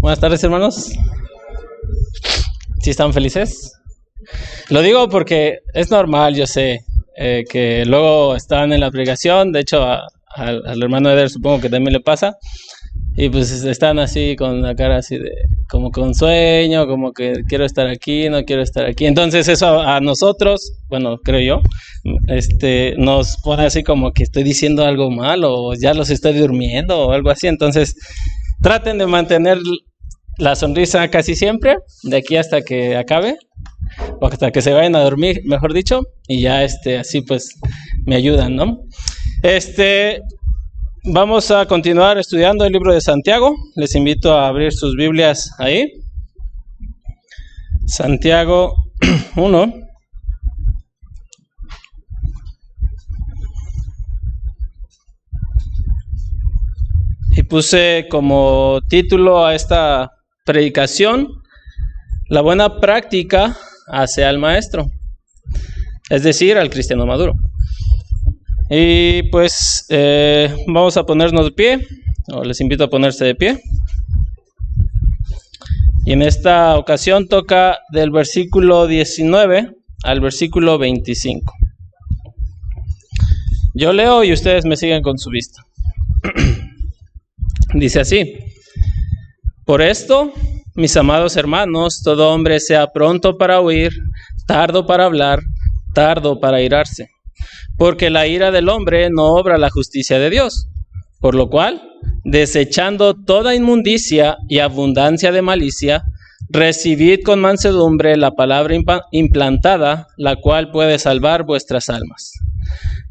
Buenas tardes, hermanos. ¿Sí están felices? Lo digo porque es normal, yo sé, que luego están en la predicación. De hecho, al hermano Eder supongo que también le pasa. Y pues están así con la cara así de como con sueño, como que quiero estar aquí, no quiero estar aquí. Entonces eso a nosotros, bueno, creo yo, nos pone así como que estoy diciendo algo mal o ya los estoy durmiendo o algo así. Entonces traten de mantener la sonrisa casi siempre, de aquí hasta que acabe, o hasta que se vayan a dormir, mejor dicho, y ya así pues me ayudan, ¿no? Vamos a continuar estudiando el libro de Santiago. Les invito a abrir sus Biblias ahí. Santiago 1. Y puse como título a esta predicación: la buena práctica hace al maestro, es decir, al cristiano maduro. Y pues vamos a ponernos de pie, o les invito a ponerse de pie. Y en esta ocasión toca del versículo 19 al versículo 25. Yo leo y ustedes me siguen con su vista. Dice así: por esto, mis amados hermanos, todo hombre sea pronto para oír, tardo para hablar, tardo para airarse. Porque la ira del hombre no obra la justicia de Dios. Por lo cual, desechando toda inmundicia y abundancia de malicia, recibid con mansedumbre la palabra implantada, la cual puede salvar vuestras almas.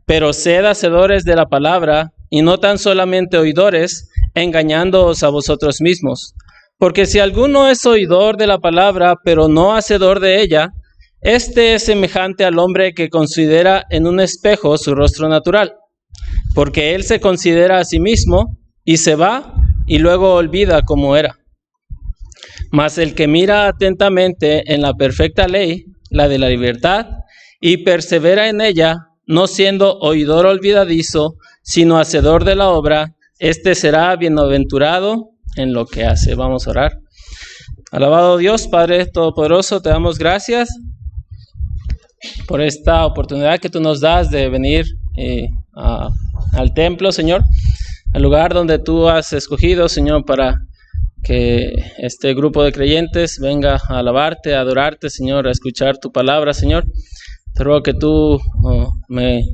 Pero sed hacedores de la palabra, y no tan solamente oidores, engañándoos a vosotros mismos. Porque si alguno es oidor de la palabra, pero no hacedor de ella, este es semejante al hombre que considera en un espejo su rostro natural, porque él se considera a sí mismo y se va y luego olvida cómo era. Mas el que mira atentamente en la perfecta ley, la de la libertad, y persevera en ella, no siendo oidor olvidadizo, sino hacedor de la obra, este será bienaventurado en lo que hace. Vamos a orar. Alabado Dios, Padre Todopoderoso, te damos gracias por esta oportunidad que tú nos das de venir al templo, Señor, al lugar donde tú has escogido, Señor, para que este grupo de creyentes venga a alabarte, a adorarte, Señor, a escuchar tu palabra, Señor. Te ruego que tú me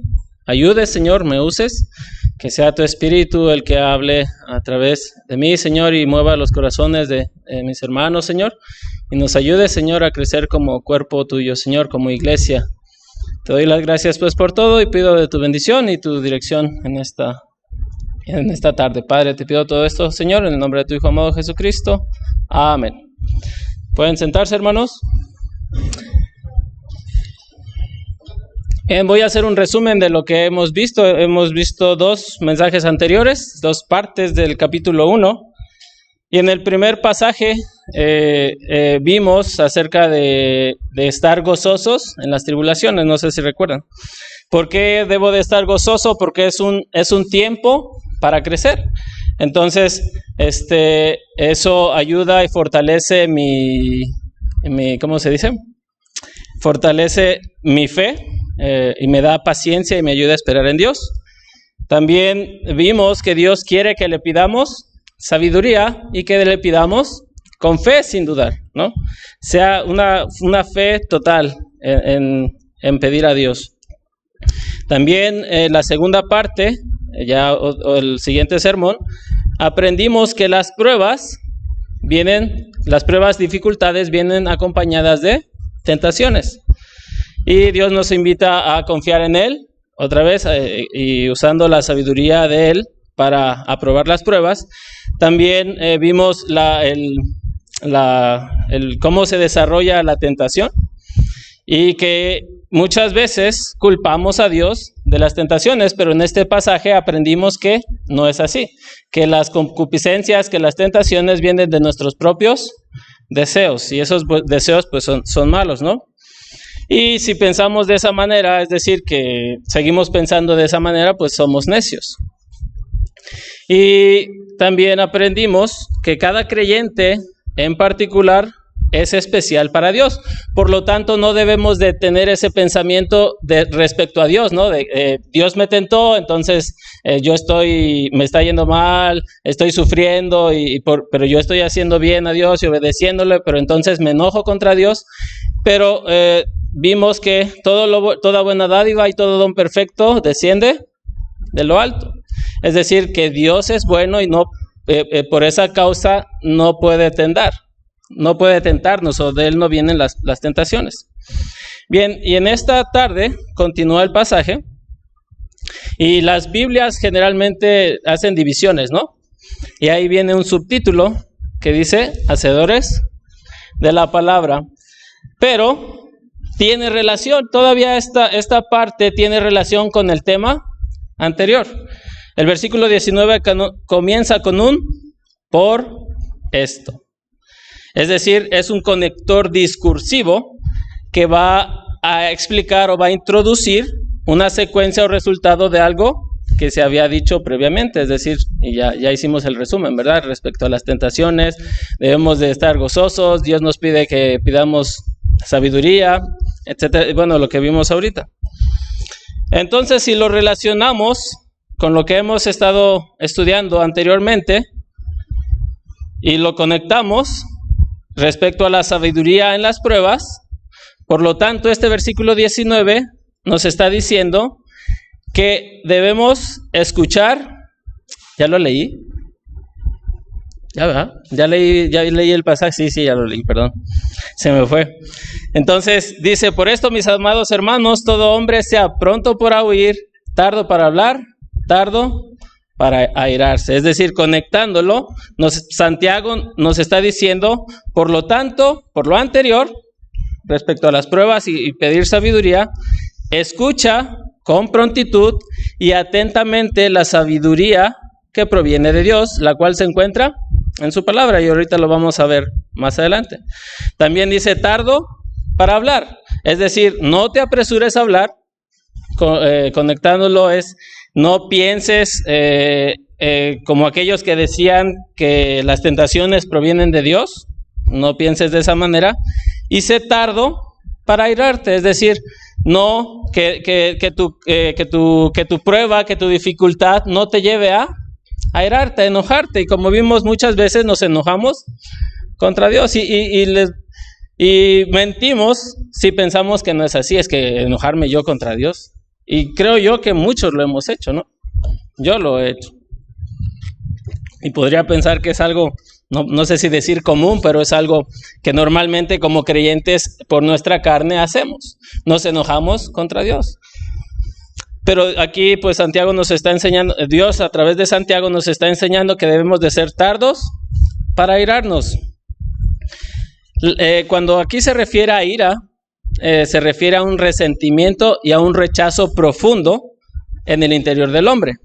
ayudes, Señor, me uses, que sea tu Espíritu el que hable a través de mí, Señor, y mueva los corazones de mis hermanos, Señor, y nos ayude, Señor, a crecer como cuerpo tuyo, Señor, como iglesia. Te doy las gracias, pues, por todo, y pido de tu bendición y tu dirección en esta tarde. Padre, te pido todo esto, Señor, en el nombre de tu Hijo amado Jesucristo. Amén. ¿Pueden sentarse, hermanos? Bien, voy a hacer un resumen de lo que hemos visto. Hemos visto dos mensajes anteriores, dos partes del capítulo 1. Y en el primer pasaje vimos acerca de estar gozosos en las tribulaciones. No sé si recuerdan. ¿Por qué debo de estar gozoso? Porque es un tiempo para crecer. Entonces, eso ayuda y fortalece mi ¿cómo se dice? Fortalece mi fe y me da paciencia y me ayuda a esperar en Dios. También vimos que Dios quiere que le pidamos sabiduría y que le pidamos con fe sin dudar, ¿no? Sea una fe total en pedir a Dios. También la segunda parte, el siguiente sermón, aprendimos que las pruebas, dificultades vienen acompañadas de tentaciones. Y Dios nos invita a confiar en Él, otra vez, y usando la sabiduría de Él para aprobar las pruebas. También vimos cómo se desarrolla la tentación y que muchas veces culpamos a Dios de las tentaciones, pero en este pasaje aprendimos que no es así, que las concupiscencias, que las tentaciones vienen de nuestros propios deseos, y esos deseos pues son malos, ¿no? Y si pensamos de esa manera, es decir, que seguimos pensando de esa manera, pues somos necios. Y también aprendimos que cada creyente en particular es especial para Dios. Por lo tanto, no debemos de tener ese pensamiento respecto a Dios, ¿no? Dios me tentó, entonces me está yendo mal, estoy sufriendo, pero yo estoy haciendo bien a Dios y obedeciéndole, pero entonces me enojo contra Dios. Pero vimos que toda buena dádiva y todo don perfecto desciende de lo alto. Es decir, que Dios es bueno y no por esa causa no puede tentarnos, o de Él no vienen las tentaciones. Bien, y en esta tarde continúa el pasaje, y las Biblias generalmente hacen divisiones, ¿no? Y ahí viene un subtítulo que dice, hacedores de la palabra, pero tiene relación, todavía esta parte tiene relación con el tema anterior. El versículo 19 comienza con un por esto. Es decir, es un conector discursivo que va a explicar o va a introducir una secuencia o resultado de algo que se había dicho previamente. Es decir, y ya hicimos el resumen, ¿verdad? Respecto a las tentaciones, debemos de estar gozosos, Dios nos pide que pidamos sabiduría, etcétera. Bueno, lo que vimos ahorita. Entonces, si lo relacionamos con lo que hemos estado estudiando anteriormente y lo conectamos respecto a la sabiduría en las pruebas, por lo tanto, este versículo 19 nos está diciendo que debemos escuchar. ¿Ya lo leí? ¿Ya, verdad? ¿Ya leí el pasaje? Sí, ya lo leí, perdón. Se me fue. Entonces, dice, por esto, mis amados hermanos, todo hombre sea pronto para oír, tardo para hablar, tardo para airarse. Es decir, conectándolo, Santiago nos está diciendo, por lo tanto, por lo anterior, respecto a las pruebas y pedir sabiduría, escucha con prontitud y atentamente la sabiduría que proviene de Dios, la cual se encuentra en su palabra, y ahorita lo vamos a ver más adelante. También dice tardo para hablar, es decir, no te apresures a hablar. Conectándolo es, no pienses como aquellos que decían que las tentaciones provienen de Dios, no pienses de esa manera, y sé tardo para airarte, es decir, no que tu prueba, que tu dificultad no te lleve a airarte, a enojarte, y como vimos muchas veces nos enojamos contra Dios y mentimos si pensamos que no es así, es que enojarme yo contra Dios. Y creo yo que muchos lo hemos hecho, ¿no? Yo lo he hecho. Y podría pensar que es algo, no sé si decir común, pero es algo que normalmente como creyentes por nuestra carne hacemos. Nos enojamos contra Dios. Pero aquí pues Santiago nos está enseñando, Dios a través de Santiago nos está enseñando que debemos de ser tardos para airarnos. Cuando aquí se refiere a ira, se refiere a un resentimiento y a un rechazo profundo en el interior del hombre.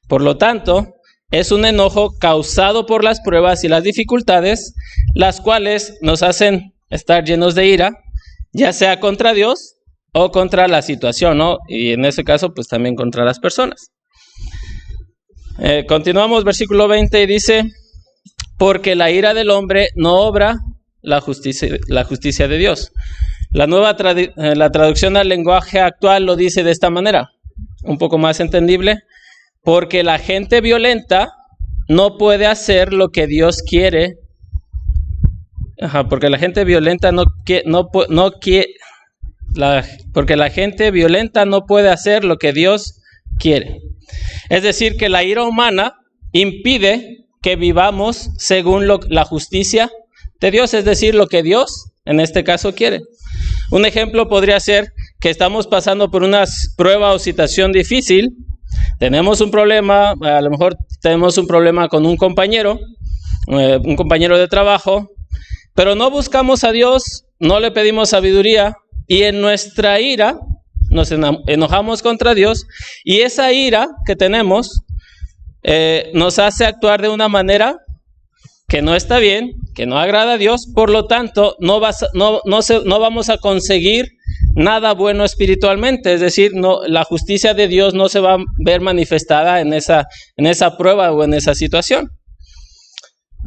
Por lo tanto, es un enojo causado por las pruebas y las dificultades, las cuales nos hacen estar llenos de ira, ya sea contra Dios o contra la situación, ¿no? Y en ese caso, pues también contra las personas. Continuamos, versículo 20, y dice, porque la ira del hombre no obra la justicia de Dios. La traducción al lenguaje actual lo dice de esta manera, un poco más entendible, porque la gente violenta no puede hacer lo que Dios quiere. Porque la gente violenta porque la gente violenta no puede hacer lo que Dios quiere. Es decir, que la ira humana impide que vivamos según la justicia de Dios, es decir, lo que Dios en este caso quiere. Un ejemplo podría ser que estamos pasando por una prueba o situación difícil, tenemos un problema, a lo mejor tenemos un problema con un compañero de trabajo, pero no buscamos a Dios, no le pedimos sabiduría, y en nuestra ira nos enojamos contra Dios, y esa ira que tenemos nos hace actuar de una manera que no está bien, que no agrada a Dios. Por lo tanto, no vamos a conseguir nada bueno espiritualmente, es decir, no, la justicia de Dios no se va a ver manifestada en esa prueba o en esa situación.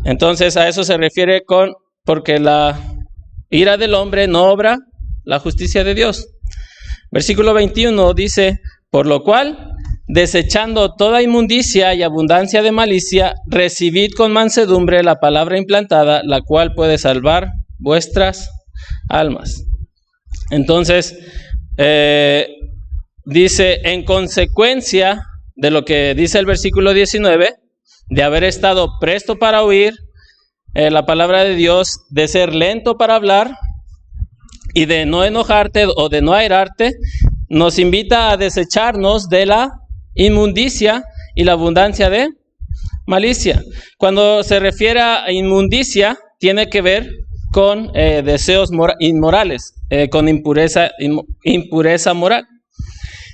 Entonces a eso se refiere porque la ira del hombre no obra la justicia de Dios. Versículo 21 dice, por lo cual, desechando toda inmundicia y abundancia de malicia, recibid con mansedumbre la palabra implantada, la cual puede salvar vuestras almas. Entonces, dice, en consecuencia de lo que dice el versículo 19, de haber estado presto para oír la palabra de Dios, de ser lento para hablar y de no enojarte o de no airarte, nos invita a desecharnos de la inmundicia y la abundancia de malicia. Cuando se refiere a inmundicia, tiene que ver con deseos inmorales, con impureza moral.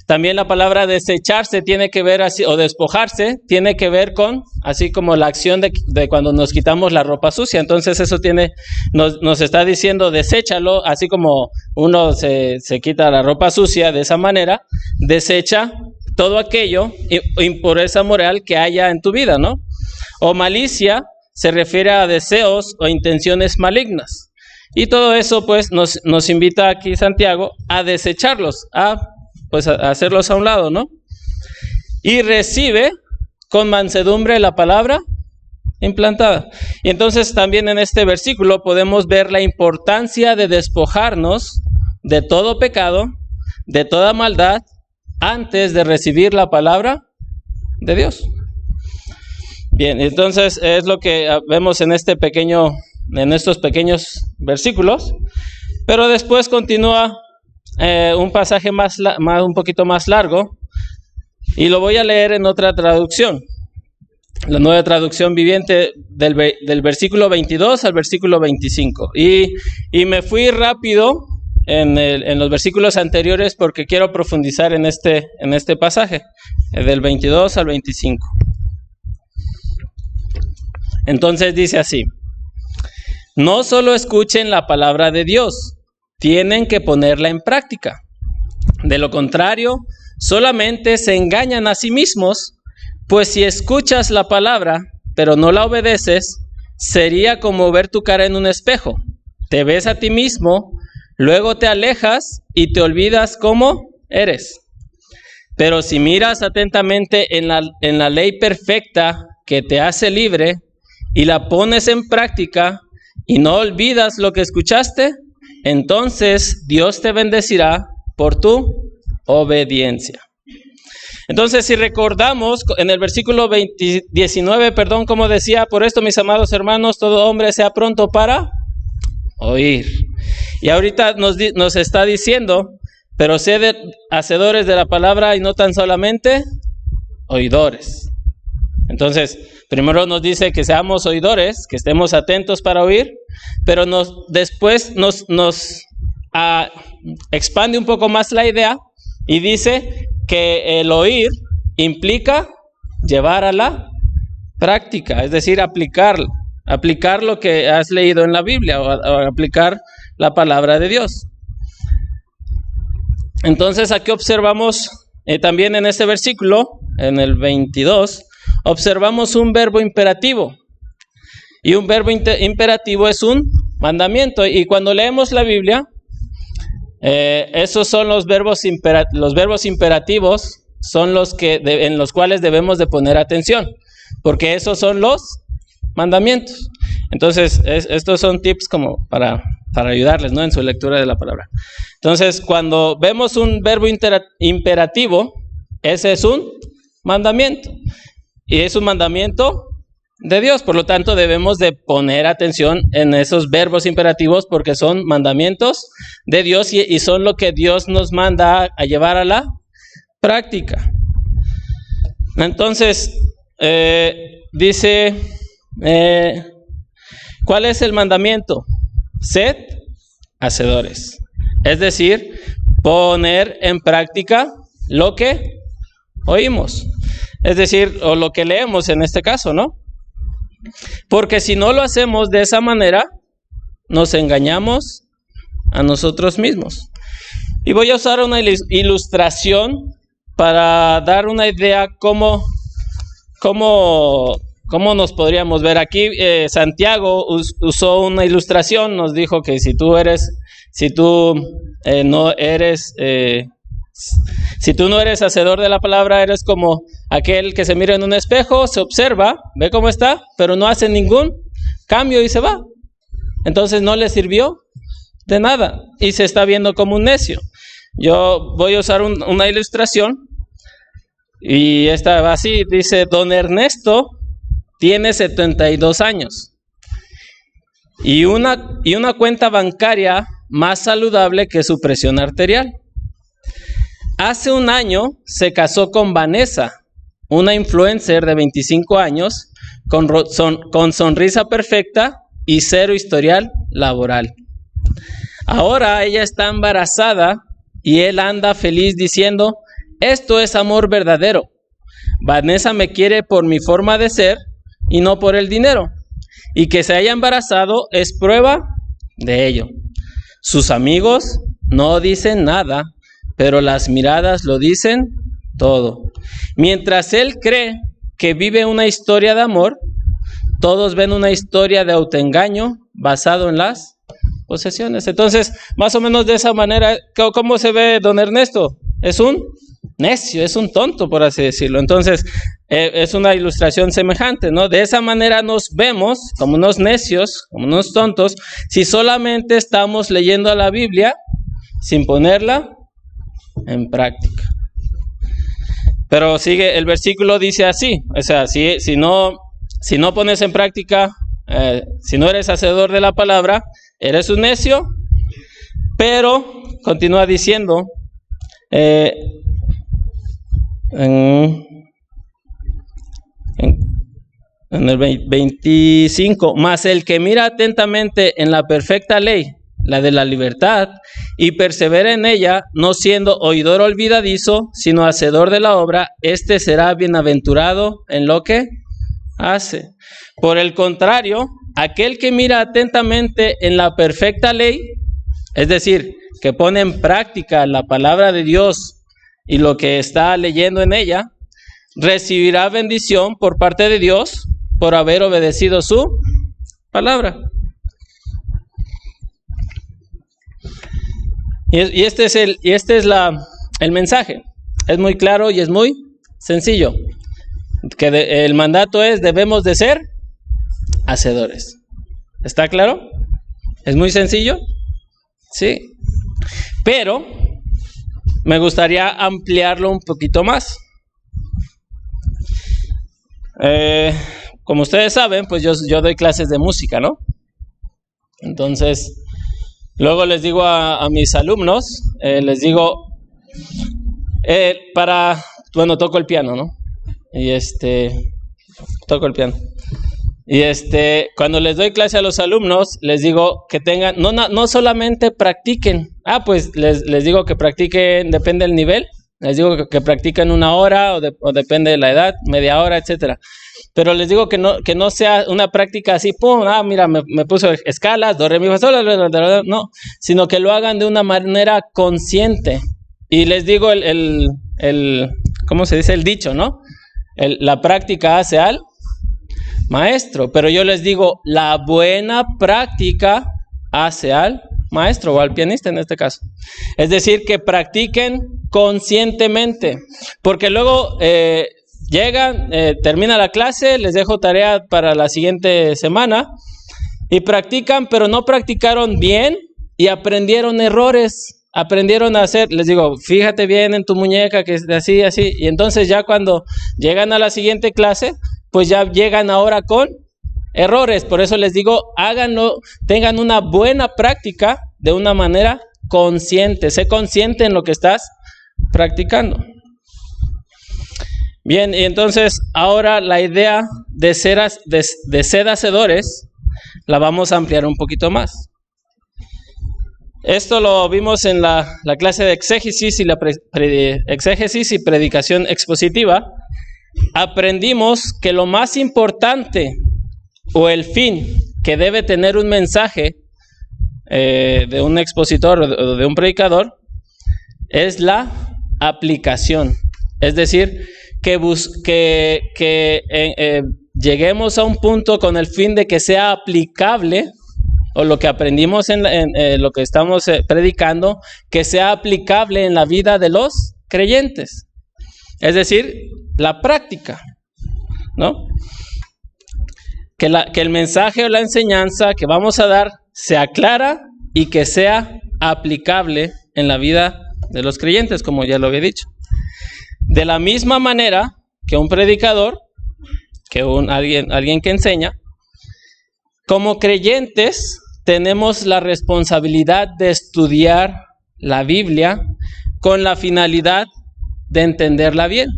También la palabra desecharse tiene que ver así, o despojarse, tiene que ver con, así como la acción de cuando nos quitamos la ropa sucia. Entonces eso nos está diciendo, deséchalo, así como uno se quita la ropa sucia de esa manera, desecha todo aquello, impureza moral que haya en tu vida, ¿no? O malicia se refiere a deseos o intenciones malignas. Y todo eso pues nos invita aquí Santiago a desecharlos, a hacerlos a un lado, ¿no? Y recibe con mansedumbre la palabra implantada. Y entonces también en este versículo podemos ver la importancia de despojarnos de todo pecado, de toda maldad, antes de recibir la palabra de Dios. Bien, entonces es lo que vemos en estos pequeños versículos, pero después continúa un pasaje un poquito más largo, y lo voy a leer en otra traducción, la Nueva Traducción Viviente, del versículo 22 al versículo 25. Y me fui rápido en los versículos anteriores porque quiero profundizar en este pasaje, del 22 al 25. Entonces dice así: no solo escuchen la palabra de Dios, tienen que ponerla en práctica. De lo contrario, solamente se engañan a sí mismos, pues si escuchas la palabra, pero no la obedeces, sería como ver tu cara en un espejo. Te ves a ti mismo, luego te alejas y te olvidas cómo eres. Pero si miras atentamente en la ley perfecta que te hace libre y la pones en práctica y no olvidas lo que escuchaste, entonces Dios te bendecirá por tu obediencia. Entonces, si recordamos en el versículo 19, como decía, por esto, mis amados hermanos, todo hombre sea pronto para oír. Y ahorita nos está diciendo, pero sed hacedores de la palabra y no tan solamente oidores. Entonces, primero nos dice que seamos oidores, que estemos atentos para oír, pero después nos expande un poco más la idea y dice que el oír implica llevar a la práctica, es decir, aplicar lo que has leído en la Biblia o aplicar la palabra de Dios. Entonces aquí observamos también en este versículo, en el 22, observamos un verbo imperativo. Y un verbo imperativo es un mandamiento. Y cuando leemos la Biblia, esos son los verbos imperativos, son en los cuales debemos de poner atención, porque esos son los mandamientos. Entonces, estos son tips como para ayudarles, ¿no?, en su lectura de la palabra. Entonces, cuando vemos un verbo imperativo, ese es un mandamiento. Y es un mandamiento de Dios, por lo tanto debemos de poner atención en esos verbos imperativos porque son mandamientos de Dios y son lo que Dios nos manda a llevar a la práctica. Entonces, dice, ¿cuál es el mandamiento? Sed hacedores, es decir, poner en práctica lo que oímos, es decir, o lo que leemos en este caso, ¿no? Porque si no lo hacemos de esa manera, nos engañamos a nosotros mismos. Y voy a usar una ilustración para dar una idea cómo nos podríamos ver. Aquí Santiago usó una ilustración, nos dijo que si tú no eres hacedor de la palabra, eres como aquel que se mira en un espejo, se observa, ve cómo está, pero no hace ningún cambio y se va. Entonces no le sirvió de nada y se está viendo como un necio. Yo voy a usar una ilustración y esta va así, dice: don Ernesto tiene 72 años y una cuenta bancaria más saludable que su presión arterial. Hace un año se casó con Vanessa, una influencer de 25 años, con sonrisa perfecta y cero historial laboral. Ahora ella está embarazada y él anda feliz diciendo: esto es amor verdadero. Vanessa me quiere por mi forma de ser y no por el dinero. Y que se haya embarazado es prueba de ello. Sus amigos no dicen nada, pero las miradas lo dicen todo. Mientras él cree que vive una historia de amor, todos ven una historia de autoengaño basado en las posesiones. Entonces, más o menos de esa manera, ¿cómo se ve don Ernesto? Es un necio, es un tonto, por así decirlo. Entonces, es una ilustración semejante, ¿no? De esa manera nos vemos como unos necios, como unos tontos, si solamente estamos leyendo la Biblia sin ponerla en práctica. Pero sigue, el versículo dice así, o sea, si no pones en práctica, si no eres hacedor de la palabra, eres un necio. Pero continúa diciendo en el 25, mas el que mira atentamente en la perfecta ley, la de la libertad, y persevera en ella, no siendo oidor olvidadizo, sino hacedor de la obra, este será bienaventurado en lo que hace. Por el contrario, aquel que mira atentamente en la perfecta ley, es decir, que pone en práctica la palabra de Dios y lo que está leyendo en ella, recibirá bendición por parte de Dios por haber obedecido su palabra. Y este es el mensaje. Es muy claro y es muy sencillo. El mandato es: debemos de ser hacedores. ¿Está claro? ¿Es muy sencillo? Sí. Pero me gustaría ampliarlo un poquito más. Como ustedes saben, pues yo doy clases de música, ¿no? Entonces, luego les digo a mis alumnos, toco el piano, ¿no? Y toco el piano. Y cuando les doy clase a los alumnos, les digo que tengan, no solamente practiquen. Pues les digo que practiquen, depende del nivel. Les digo que practiquen 1 hora o depende de la edad, media hora, etcétera. Pero les digo que no sea una práctica así, pum, mira, me puso escalas, do, re, mi, fa, sol, no, sino que lo hagan de una manera consciente. Y les digo ¿cómo se dice? El dicho, ¿no? La práctica hace al maestro, pero yo les digo, la buena práctica hace al maestro o al pianista en este caso. Es decir, que practiquen conscientemente, porque luego llegan, termina la clase, les dejo tarea para la siguiente semana y practican, pero no practicaron bien y aprendieron errores. Aprendieron a hacer, les digo, fíjate bien en tu muñeca que es así, así, y entonces ya cuando llegan a la siguiente clase, pues ya llegan ahora con errores. Por eso les digo, háganlo, tengan una buena práctica de una manera consciente, sé consciente en lo que estás practicando. Bien, y entonces ahora la idea de ser hacedores la vamos a ampliar un poquito más. Esto lo vimos en la clase de exégesis exégesis y predicación expositiva. Aprendimos que lo más importante o el fin que debe tener un mensaje de un expositor o de un predicador es la aplicación. Es decir, que lleguemos a un punto con el fin de que sea aplicable, o lo que aprendimos en lo que estamos predicando, que sea aplicable en la vida de los creyentes. Es decir, la práctica, ¿no? Que el mensaje o la enseñanza que vamos a dar sea clara y que sea aplicable en la vida de los creyentes, como ya lo había dicho. De la misma manera que un predicador, que alguien que enseña, como creyentes tenemos la responsabilidad de estudiar la Biblia con la finalidad de entenderla bien,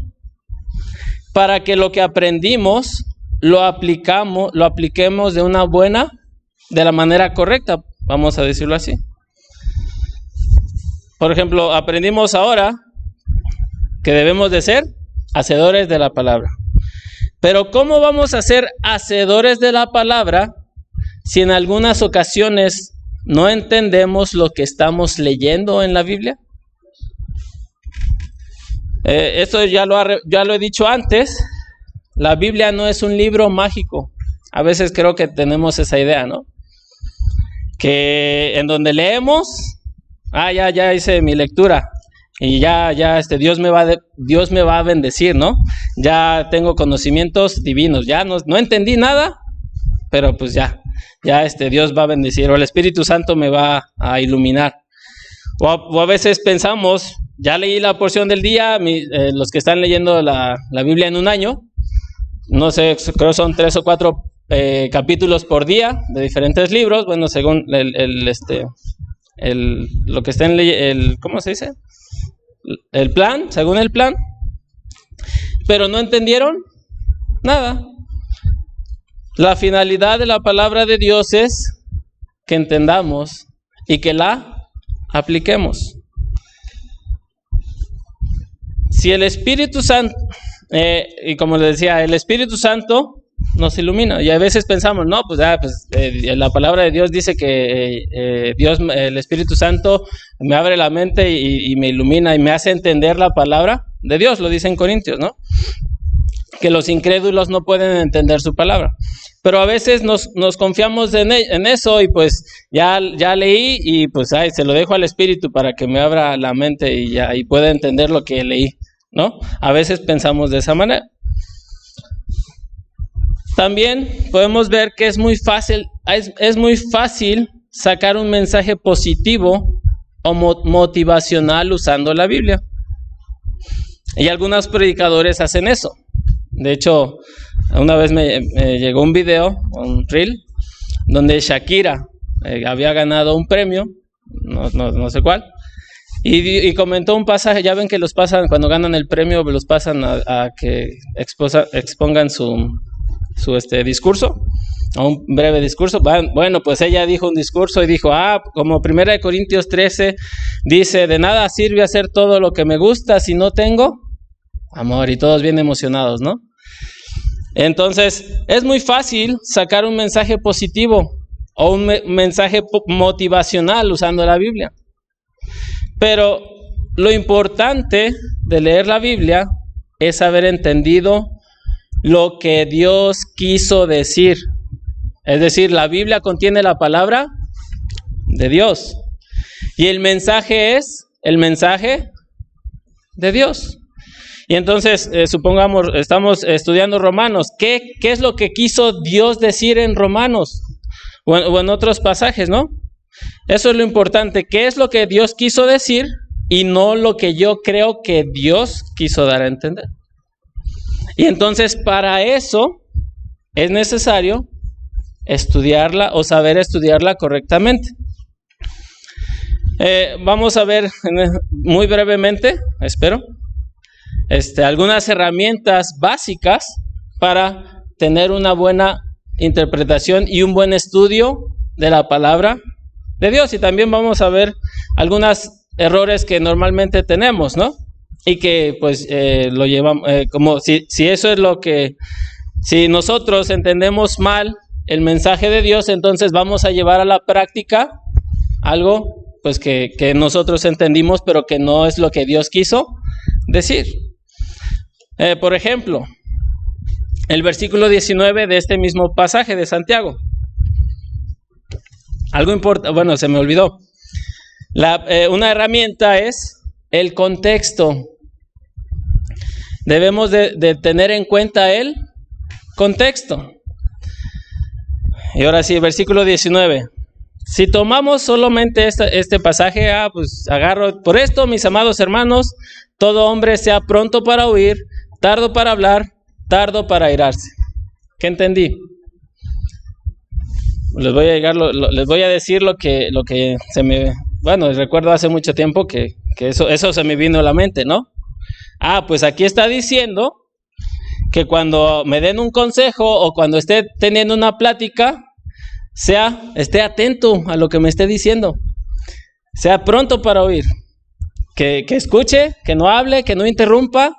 para que lo que aprendimos lo apliquemos de la manera correcta, vamos a decirlo así. Por ejemplo, aprendimos ahora que debemos de ser hacedores de la palabra. Pero ¿cómo vamos a ser hacedores de la palabra si en algunas ocasiones no entendemos lo que estamos leyendo en la Biblia? Esto ya lo he dicho antes. La Biblia no es un libro mágico. A veces creo que tenemos esa idea, ¿no? Que en donde leemos, ya hice mi lectura y ya Dios me va a bendecir, ¿no? Ya tengo conocimientos divinos, ya no entendí nada, pero pues ya Dios va a bendecir, o el Espíritu Santo me va a iluminar. O a veces pensamos, ya leí la porción del día, los que están leyendo la Biblia en un año, no sé, creo son 3 o 4 capítulos por día de diferentes libros, bueno, según lo que estén leyendo, ¿cómo se dice? El plan, según el plan, pero no entendieron nada. La finalidad de la palabra de Dios es que entendamos y que la apliquemos. Si el Espíritu Santo, y como les decía, el Espíritu Santo nos ilumina, y a veces pensamos, no, la palabra de Dios dice que el Espíritu Santo me abre la mente y me ilumina y me hace entender la palabra de Dios, lo dice en Corintios, ¿no? Que los incrédulos no pueden entender su palabra. Pero a veces nos confiamos en eso y pues ya leí y pues se lo dejo al Espíritu para que me abra la mente y pueda entender lo que leí, ¿no? A veces pensamos de esa manera. También podemos ver que es muy fácil sacar un mensaje positivo o motivacional usando la Biblia. Y algunos predicadores hacen eso. De hecho, una vez me llegó un video, un reel, donde Shakira había ganado un premio, no sé cuál, y comentó un pasaje. Ya ven que los pasan, cuando ganan el premio, los pasan a que expongan su discurso, a un breve discurso. Bueno, pues ella dijo un discurso y dijo, como 1 Corintios 13 dice, de nada sirve hacer todo lo que me gusta si no tengo amor, y todos bien emocionados, ¿no? Entonces, es muy fácil sacar un mensaje positivo o un mensaje motivacional usando la Biblia. Pero lo importante de leer la Biblia es haber entendido lo que Dios quiso decir. Es decir, la Biblia contiene la palabra de Dios. Y el mensaje es el mensaje de Dios. Y entonces, supongamos, estamos estudiando Romanos. ¿Qué es lo que quiso Dios decir en Romanos? O en otros pasajes, ¿no? Eso es lo importante. ¿Qué es lo que Dios quiso decir? Y no lo que yo creo que Dios quiso dar a entender. Y entonces, para eso, es necesario estudiarla o saber estudiarla correctamente. Vamos a ver muy brevemente, espero, algunas herramientas básicas para tener una buena interpretación y un buen estudio de la palabra de Dios. Y también vamos a ver algunos errores que normalmente tenemos, ¿no? Y que pues lo llevamos, como si eso es lo que, si nosotros entendemos mal el mensaje de Dios, entonces vamos a llevar a la práctica algo pues que nosotros entendimos, pero que no es lo que Dios quiso decir. Por ejemplo, el versículo 19 de este mismo pasaje de Santiago. Algo importante, bueno, se me olvidó. Una herramienta es el contexto. Debemos de tener en cuenta el contexto. Y ahora sí, versículo 19. Si tomamos solamente este pasaje, pues agarro. Por esto, mis amados hermanos, todo hombre sea pronto para oír, tardo para hablar, tardo para airarse. ¿Qué entendí? Les voy a decir lo que se me... Bueno, recuerdo hace mucho tiempo que eso se me vino a la mente, ¿no? Pues aquí está diciendo que cuando me den un consejo o cuando esté teniendo una plática, esté atento a lo que me esté diciendo. Sea pronto para oír. Que escuche, que no hable, que no interrumpa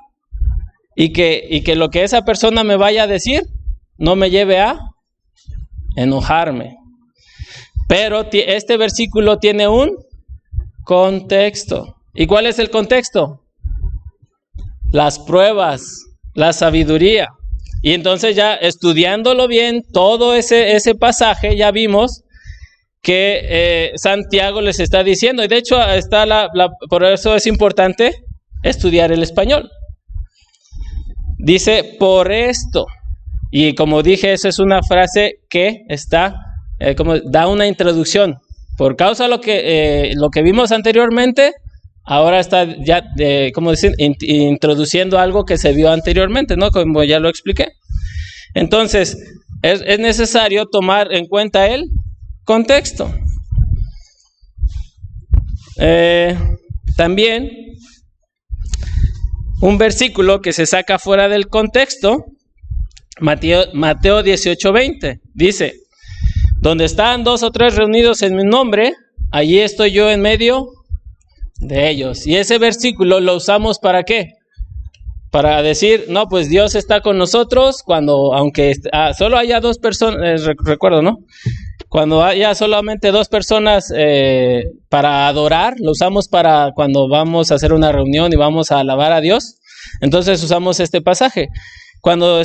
y que lo que esa persona me vaya a decir no me lleve a enojarme. Pero este versículo tiene un contexto. ¿Y cuál es el contexto? Las pruebas, la sabiduría. Y entonces ya estudiándolo bien, todo ese pasaje, ya vimos que Santiago les está diciendo. Y de hecho está por eso es importante estudiar el español. Dice, por esto. Y como dije, esa es una frase que está, como da una introducción. Por causa de lo que vimos anteriormente, ahora está ya, como decir, introduciendo algo que se vio anteriormente, ¿no? Como ya lo expliqué. Entonces, es necesario tomar en cuenta el contexto. También, un versículo que se saca fuera del contexto, Mateo 18:20, dice, donde están 2 o 3 reunidos en mi nombre, allí estoy yo en medio de ellos. Y ese versículo lo usamos ¿para qué? Para decir, no, pues Dios está con nosotros aunque solo haya 2 personas, recuerdo, ¿no? Cuando haya solamente 2 personas para adorar, lo usamos para cuando vamos a hacer una reunión y vamos a alabar a Dios. Entonces usamos este pasaje. Cuando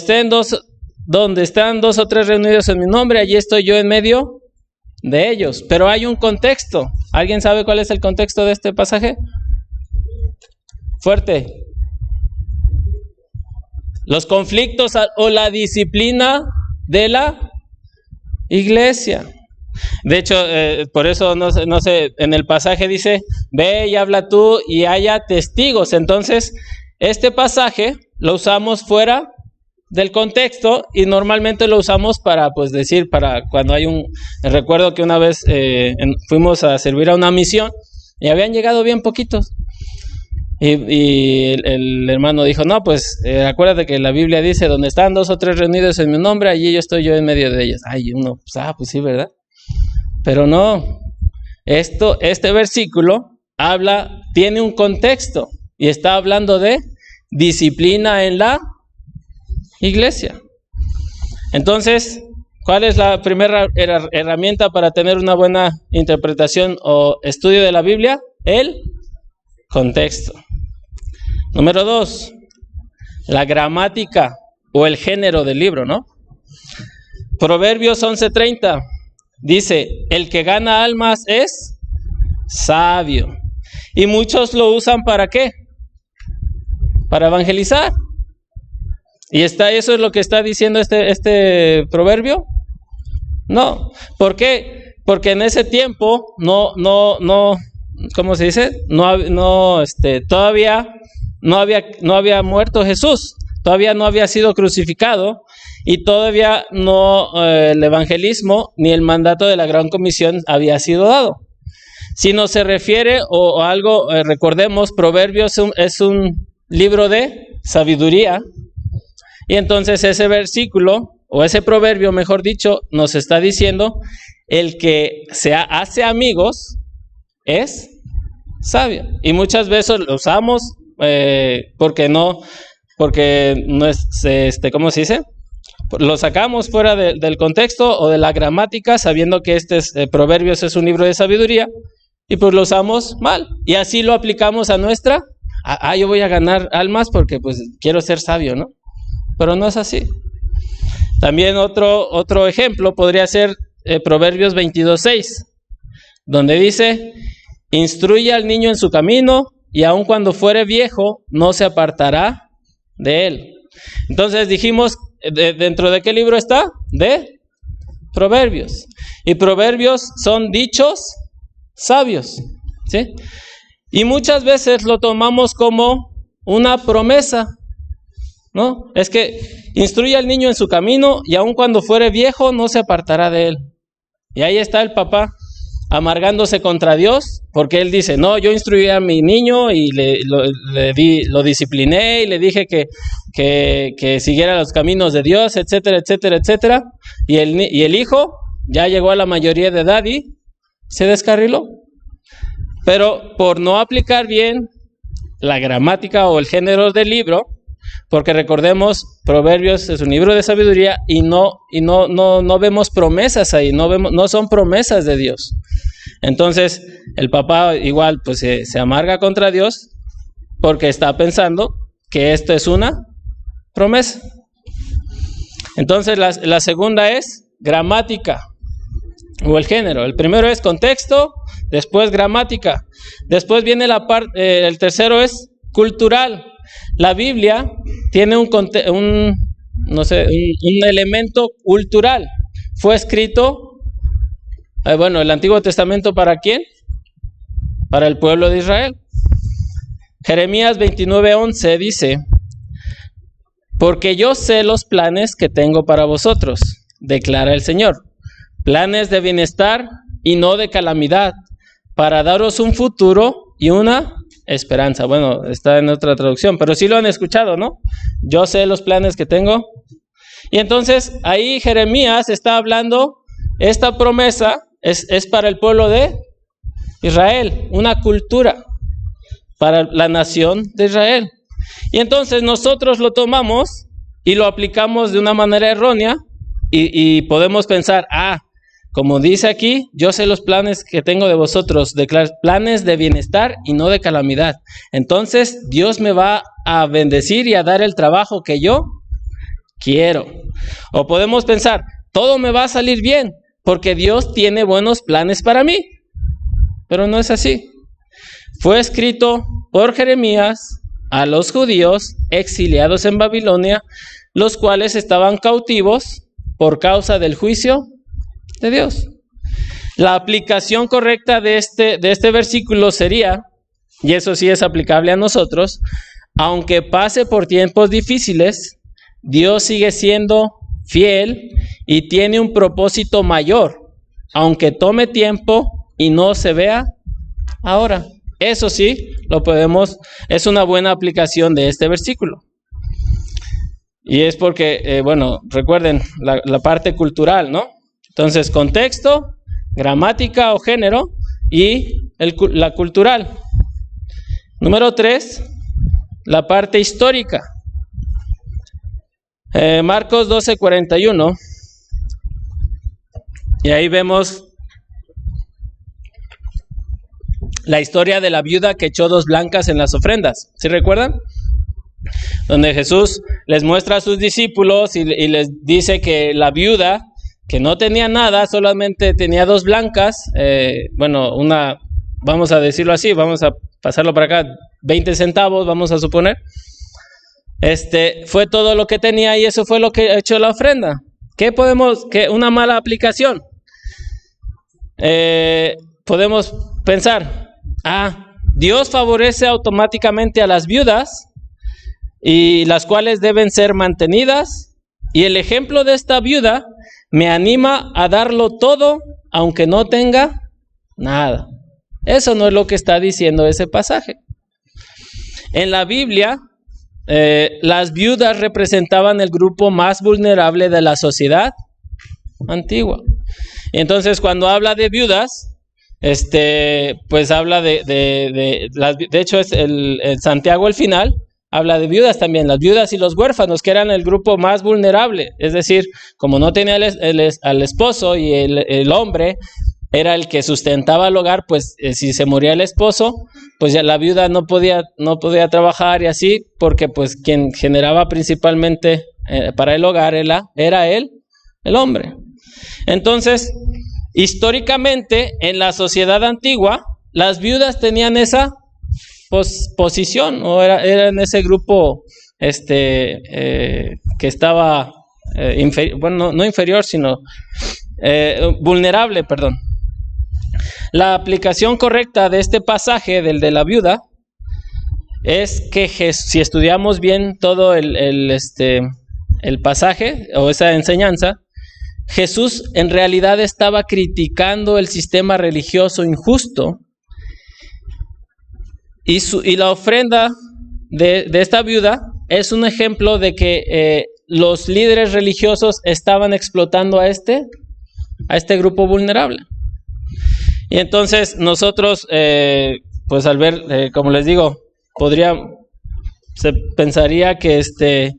donde están 2 o 3 reunidos en mi nombre, allí estoy yo en medio de ellos. Pero hay un contexto. ¿Alguien sabe cuál es el contexto de este pasaje? Fuerte. Los conflictos o la disciplina de la iglesia. De hecho, por eso no sé, en el pasaje dice, ve y habla tú y haya testigos. Entonces, este pasaje lo usamos fuera del contexto y normalmente lo usamos para, pues decir, para cuando hay recuerdo que una vez fuimos a servir a una misión y habían llegado bien poquitos. Y el hermano dijo, no, pues acuérdate que la Biblia dice, donde están 2 o 3 reunidos en mi nombre, allí estoy yo en medio de ellos. Pues sí, ¿verdad? Pero no, este versículo tiene un contexto y está hablando de disciplina en la iglesia. Entonces, ¿cuál es la primera herramienta para tener una buena interpretación o estudio de la Biblia? El contexto. Número 2, la gramática o el género del libro, ¿no? Proverbios 11:30 dice, el que gana almas es sabio. Y muchos lo usan ¿para qué? Para evangelizar. ¿Y eso es lo que está diciendo este proverbio? No. ¿Por qué? Porque en ese tiempo no, ¿cómo se dice? Todavía no había muerto Jesús, todavía no había sido crucificado y todavía el evangelismo ni el mandato de la Gran Comisión había sido dado. Si no se refiere o algo, recordemos, Proverbios es un libro de sabiduría. Y entonces ese versículo, o ese proverbio, mejor dicho, nos está diciendo, el que se hace amigos es sabio. Y muchas veces lo usamos porque no es, ¿cómo se dice? Lo sacamos fuera del contexto o de la gramática, sabiendo que Proverbios es un libro de sabiduría. y pues lo usamos mal. Y así lo aplicamos a nuestra, yo voy a ganar almas porque pues quiero ser sabio, ¿no? Pero no es así. También otro ejemplo podría ser Proverbios 22:6, donde dice, instruye al niño en su camino, y aun cuando fuere viejo, no se apartará de él. Entonces dijimos, ¿dentro de qué libro está? De Proverbios. Y Proverbios son dichos sabios, ¿sí? Y muchas veces lo tomamos como una promesa, ¿no? Es que instruye al niño en su camino, y aun cuando fuere viejo, no se apartará de él. Y ahí está el papá amargándose contra Dios, porque él dice, no, yo instruí a mi niño y lo discipliné y le dije que siguiera los caminos de Dios, etcétera, etcétera, etcétera. Y el hijo ya llegó a la mayoría de edad y se descarriló. Pero por no aplicar bien la gramática o el género del libro, porque recordemos, Proverbios es un libro de sabiduría y no vemos promesas ahí, no son promesas de Dios. Entonces, el papá igual pues se amarga contra Dios porque está pensando que esto es una promesa. Entonces, la segunda es gramática o el género. El primero es contexto, después gramática. Después viene el tercero es cultural. La Biblia tiene un elemento cultural. Fue escrito, el Antiguo Testamento, ¿para quién? Para el pueblo de Israel. Jeremías 29:11 dice, porque yo sé los planes que tengo para vosotros, declara el Señor, planes de bienestar y no de calamidad, para daros un futuro y una esperanza. Bueno, está en otra traducción, pero sí lo han escuchado, ¿no? Yo sé los planes que tengo. Y entonces ahí Jeremías está hablando, esta promesa es para el pueblo de Israel, una cultura para la nación de Israel. Y entonces nosotros lo tomamos y lo aplicamos de una manera errónea y podemos pensar, como dice aquí, yo sé los planes que tengo de vosotros, planes de bienestar y no de calamidad. Entonces Dios me va a bendecir y a dar el trabajo que yo quiero. O podemos pensar, todo me va a salir bien porque Dios tiene buenos planes para mí. Pero no es así. Fue escrito por Jeremías a los judíos exiliados en Babilonia, los cuales estaban cautivos por causa del juicio de Dios. La aplicación correcta de este versículo sería, y eso sí es aplicable a nosotros, aunque pase por tiempos difíciles, Dios sigue siendo fiel y tiene un propósito mayor, aunque tome tiempo y no se vea ahora. Eso sí, es una buena aplicación de este versículo. Y es porque, recuerden la parte cultural, ¿no? Entonces, contexto, gramática o género y la cultural. Número 3, la parte histórica. Marcos 12:41. Y ahí vemos la historia de la viuda que echó 2 blancas en las ofrendas. ¿Sí recuerdan? Donde Jesús les muestra a sus discípulos y les dice que la viuda, que no tenía nada, solamente tenía 2 blancas, vamos a decirlo así, vamos a pasarlo para acá, 20 centavos, vamos a suponer. Fue todo lo que tenía y eso fue lo que echó la ofrenda. Una mala aplicación. Podemos pensar, Dios favorece automáticamente a las viudas y las cuales deben ser mantenidas, y el ejemplo de esta viuda me anima a darlo todo aunque no tenga nada. Eso no es lo que está diciendo ese pasaje. En la Biblia, las viudas representaban el grupo más vulnerable de la sociedad antigua. Y entonces cuando habla de viudas, pues habla de hecho es el Santiago al final habla de viudas también, las viudas y los huérfanos, que eran el grupo más vulnerable. Es decir, como no tenía al esposo y el hombre era el que sustentaba el hogar, pues si se moría el esposo, pues ya la viuda no podía trabajar y así, porque pues quien generaba principalmente para el hogar era él, el hombre. Entonces, históricamente, en la sociedad antigua, las viudas tenían esa posición, o era en ese grupo que estaba, no inferior, sino vulnerable, perdón. La aplicación correcta de este pasaje, del de la viuda, es que si estudiamos bien todo el pasaje o esa enseñanza, Jesús en realidad estaba criticando el sistema religioso injusto y la ofrenda de esta viuda es un ejemplo de que los líderes religiosos estaban explotando a este grupo vulnerable. Y entonces nosotros, pues al ver, como les digo, se pensaría que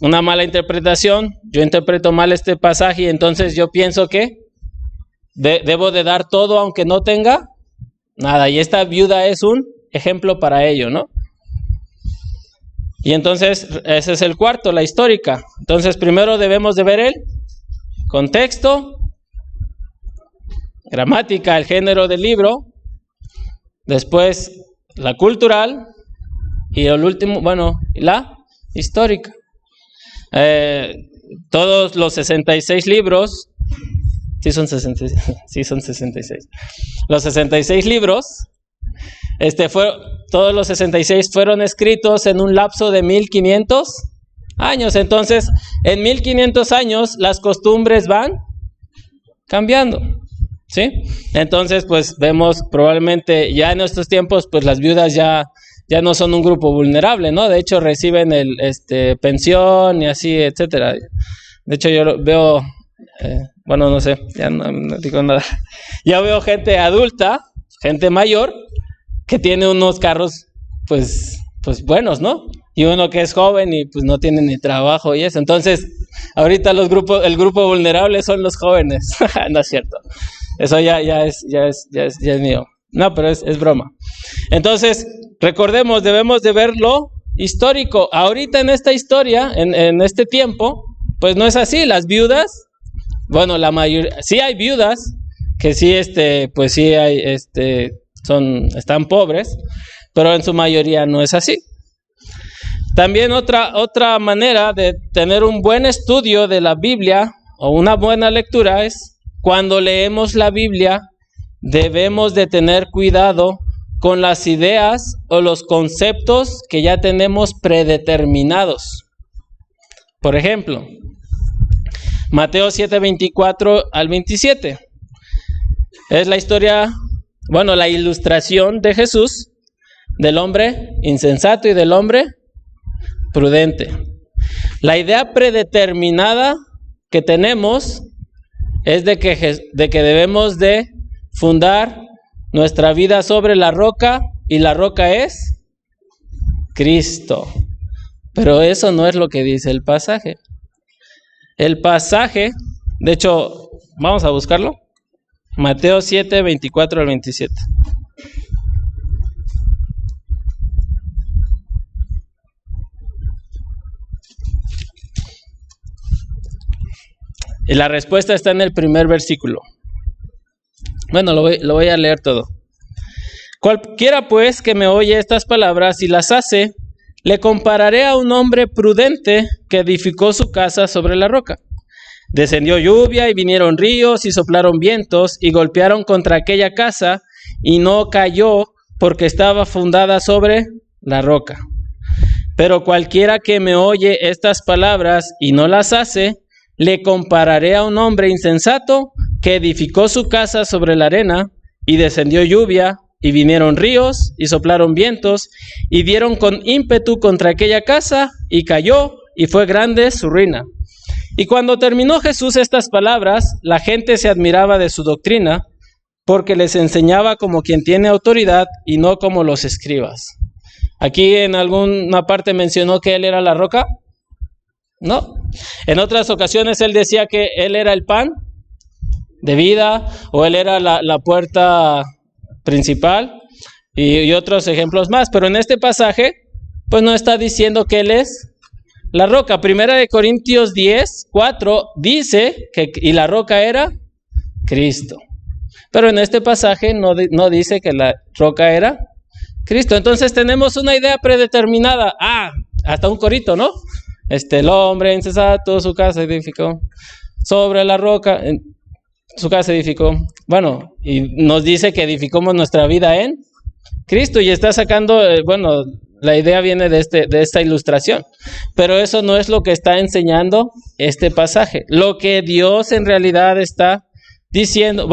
una mala interpretación, yo interpreto mal este pasaje y entonces yo pienso que debo de dar todo aunque no tenga nada. Y esta viuda es un ejemplo para ello, ¿no? Y entonces ese es el cuarto, la histórica. Entonces primero debemos de ver el contexto, gramática, el género del libro, después la cultural y el último, la histórica. Todos los 66 libros, sí son 66. Los 66 libros, todos los 66 fueron escritos en un lapso de 1500 años. Entonces, en 1500 años las costumbres van cambiando, ¿sí? Entonces, pues vemos probablemente ya en estos tiempos, pues las viudas ya no son un grupo vulnerable, ¿no? De hecho, reciben pensión y así, etcétera. De hecho, yo veo, no sé, ya no digo nada. Ya veo gente adulta, gente mayor, que tiene unos carros, pues buenos, ¿no? Y uno que es joven y pues no tiene ni trabajo y eso. Entonces, ahorita el grupo vulnerable son los jóvenes. No es cierto. Eso ya es mío. No, pero es broma. Entonces, recordemos, debemos de ver lo histórico. Ahorita en esta historia, en este tiempo, pues no es así. Las viudas, la mayoría, sí hay viudas que sí, pues sí hay, están pobres, pero en su mayoría no es así. También otra manera de tener un buen estudio de la Biblia o una buena lectura es cuando leemos la Biblia, debemos de tener cuidado con las ideas o los conceptos que ya tenemos predeterminados. Por ejemplo, Mateo 7:24 al 27. Es la historia, la ilustración de Jesús, del hombre insensato y del hombre prudente. La idea predeterminada que tenemos es de que debemos de fundar nuestra vida sobre la roca, y la roca es Cristo. Pero eso no es lo que dice el pasaje. El pasaje, de hecho, vamos a buscarlo. Mateo 7:24 al 27. Y la respuesta está en el primer versículo. Lo voy a leer todo. Cualquiera pues que me oye estas palabras y las hace, le compararé a un hombre prudente que edificó su casa sobre la roca. Descendió lluvia y vinieron ríos y soplaron vientos y golpearon contra aquella casa y no cayó porque estaba fundada sobre la roca. Pero cualquiera que me oye estas palabras y no las hace, le compararé a un hombre insensato que edificó su casa sobre la arena y descendió lluvia y vinieron ríos y soplaron vientos y dieron con ímpetu contra aquella casa y cayó y fue grande su ruina. Y cuando terminó Jesús estas palabras, la gente se admiraba de su doctrina porque les enseñaba como quien tiene autoridad y no como los escribas. Aquí en alguna parte mencionó que él era la roca. No. En otras ocasiones él decía que él era el pan de vida, o Él era la puerta principal, y otros ejemplos más. Pero en este pasaje, pues no está diciendo que Él es la roca. Primera de Corintios 10:4 dice que y la roca era Cristo. Pero en este pasaje no dice que la roca era Cristo. Entonces tenemos una idea predeterminada. Hasta un corito, ¿no? El hombre insensato su casa edificó sobre la roca, su casa edificó. Bueno, y nos dice que edificamos nuestra vida en Cristo, y está sacando, la idea viene de esta ilustración, pero eso no es lo que está enseñando este pasaje. Lo que Dios en realidad está diciendo,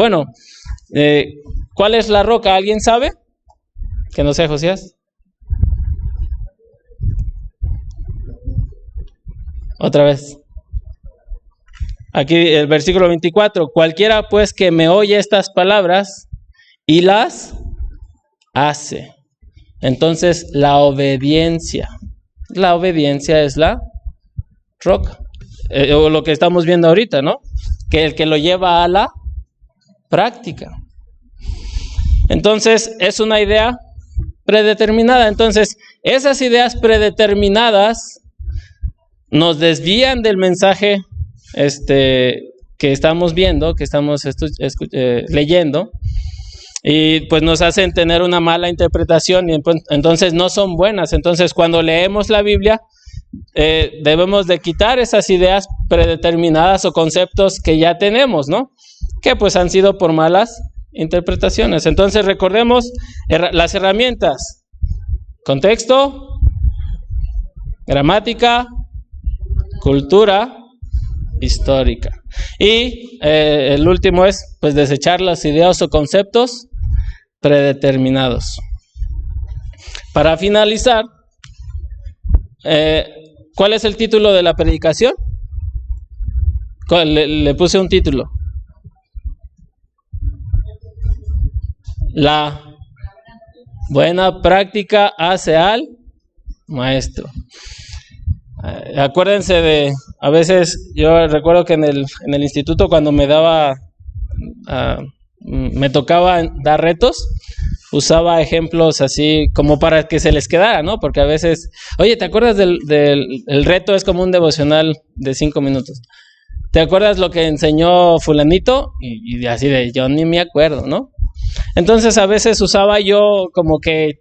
¿cuál es la roca? ¿Alguien sabe? Que no sea Josías. Otra vez. Aquí el versículo 24. Cualquiera pues que me oye estas palabras y las hace. Entonces la obediencia es la roca. O lo que estamos viendo ahorita, ¿no? Que el que lo lleva a la práctica. Entonces es una idea predeterminada. Entonces esas ideas predeterminadas nos desvían del mensaje que estamos viendo, que estamos leyendo, y pues nos hacen tener una mala interpretación, y entonces no son buenas. Entonces cuando leemos la Biblia debemos de quitar esas ideas predeterminadas o conceptos que ya tenemos, ¿no? Que pues han sido por malas interpretaciones. Entonces recordemos las herramientas: contexto, gramática, cultura histórica. Y el último es pues desechar las ideas o conceptos predeterminados. Para finalizar, ¿cuál es el título de la predicación? Le puse un título. La buena práctica hace al maestro. Acuérdense a veces yo recuerdo que en el instituto, cuando me tocaba dar retos, usaba ejemplos así como para que se les quedara, ¿no? Porque a veces, oye, ¿te acuerdas del reto? Es como un devocional de 5 minutos. ¿Te acuerdas lo que enseñó fulanito? Y así yo ni me acuerdo, ¿no? Entonces a veces usaba yo como que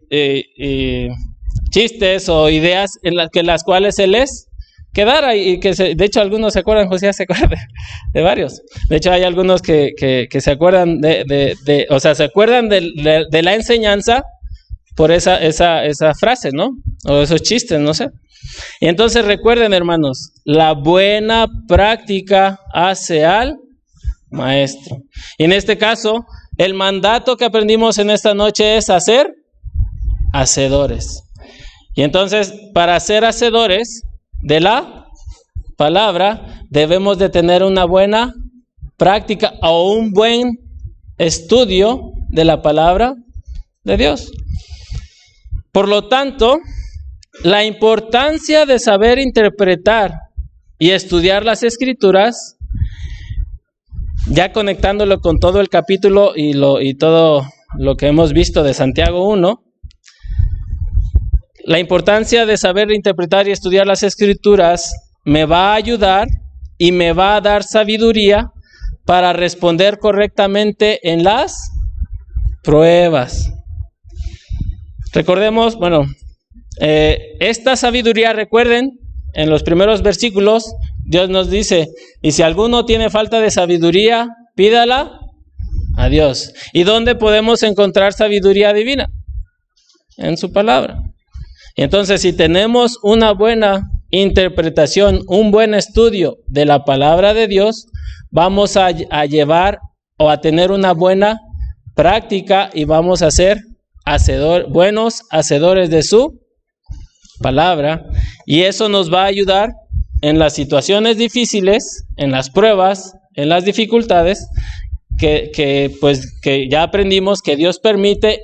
chistes o ideas en las cuales se les quedara, y que de hecho algunos se acuerdan. José se acuerda de varios. De hecho hay algunos que se acuerdan se acuerdan de la enseñanza por esa frase, ¿no? O esos chistes, no sé. Y entonces recuerden, hermanos, la buena práctica hace al maestro. Y en este caso, el mandato que aprendimos en esta noche es hacer hacedores. Y entonces, para ser hacedores de la palabra, debemos de tener una buena práctica o un buen estudio de la palabra de Dios. Por lo tanto, la importancia de saber interpretar y estudiar las Escrituras, ya conectándolo con todo el capítulo y todo lo que hemos visto de Santiago 1, la importancia de saber interpretar y estudiar las Escrituras me va a ayudar y me va a dar sabiduría para responder correctamente en las pruebas. Recordemos, esta sabiduría, recuerden, en los primeros versículos, Dios nos dice, y si alguno tiene falta de sabiduría, pídala a Dios. ¿Y dónde podemos encontrar sabiduría divina? En su palabra. Y entonces, si tenemos una buena interpretación, un buen estudio de la palabra de Dios, vamos a llevar o a tener una buena práctica y vamos a ser buenos hacedores de su palabra, y eso nos va a ayudar en las situaciones difíciles, en las pruebas, en las dificultades que ya aprendimos que Dios permite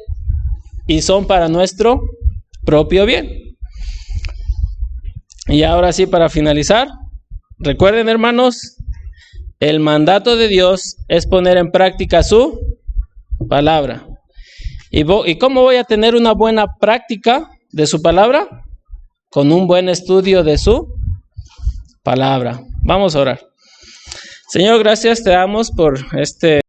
y son para nuestro propio bien. Y ahora sí, para finalizar, recuerden, hermanos, El mandato de Dios es poner en práctica su palabra. ¿Y cómo voy a tener una buena práctica de su palabra? Con un buen estudio de su palabra. Vamos a orar. Señor, gracias te damos por este